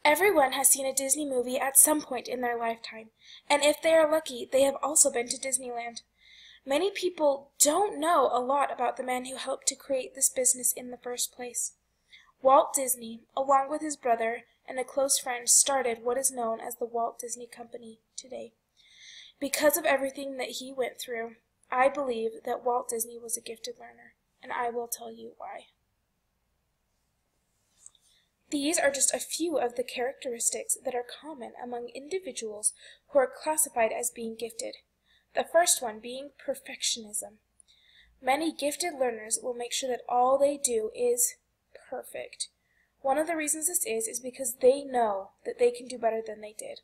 Everyone has seen a Disney movie at some point in their lifetime, and if they are lucky, they have also been to Disneyland. Many people don't know a lot about the man who helped to create this business in the first place. Walt Disney, along with his brother and a close friend, started what is known as the Walt Disney Company today. Because of everything that he went through, I believe that Walt Disney was a gifted learner, and I will tell you why. These are just a few of the characteristics that are common among individuals who are classified as being gifted. The first one being perfectionism. Many gifted learners will make sure that all they do is perfect. One of the reasons this is because they know that they can do better than they did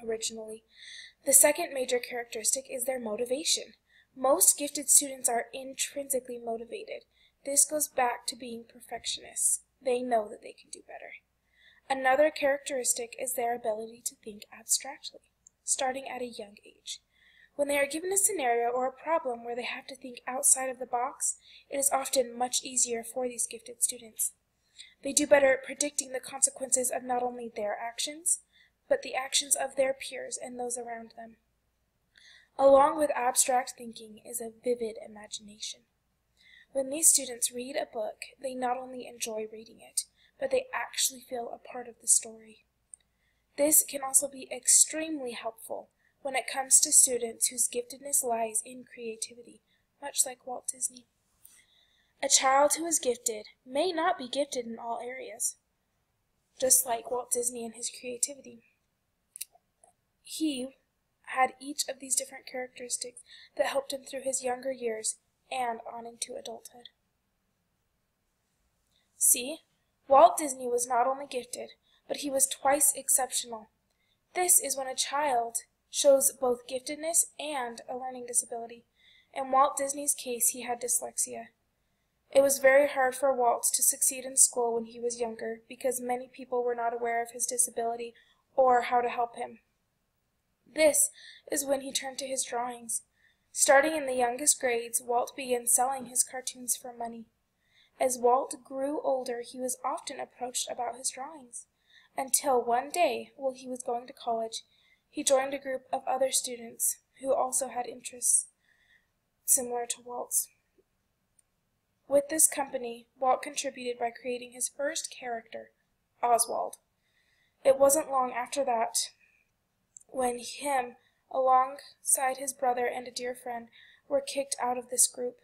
originally. The second major characteristic is their motivation. Most gifted students are intrinsically motivated. This goes back to being perfectionists. They know that they can do better. Another characteristic is their ability to think abstractly, starting at a young age. When they are given a scenario or a problem where they have to think outside of the box, it is often much easier for these gifted students. They do better at predicting the consequences of not only their actions, but the actions of their peers and those around them. Along with abstract thinking is a vivid imagination. When these students read a book, they not only enjoy reading it, but they actually feel a part of the story. This can also be extremely helpful when it comes to students whose giftedness lies in creativity, much like Walt Disney. A child who is gifted may not be gifted in all areas, just like Walt Disney and his creativity. He had each of these different characteristics that helped him through his younger years and on into adulthood. See, Walt Disney was not only gifted, but he was twice exceptional. This is when a child shows both giftedness and a learning disability. In Walt Disney's case, he had dyslexia. It was very hard for Walt to succeed in school when he was younger because many people were not aware of his disability or how to help him. This is when he turned to his drawings. Starting in the youngest grades, Walt began selling his cartoons for money. As Walt grew older, he was often approached about his drawings, until one day, while he was going to college, he joined a group of other students who also had interests similar to Walt's. With this company, Walt contributed by creating his first character, Oswald. It wasn't long after that when him, alongside his brother and a dear friend, were kicked out of this group.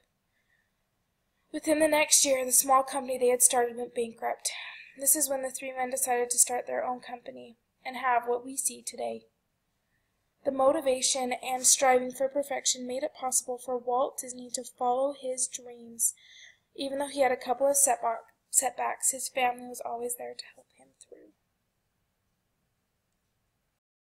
Within the next year, the small company they had started went bankrupt. This is when the three men decided to start their own company and have what we see today. The motivation and striving for perfection made it possible for Walt Disney to follow his dreams. Even though he had a couple of setbacks, his family was always there to help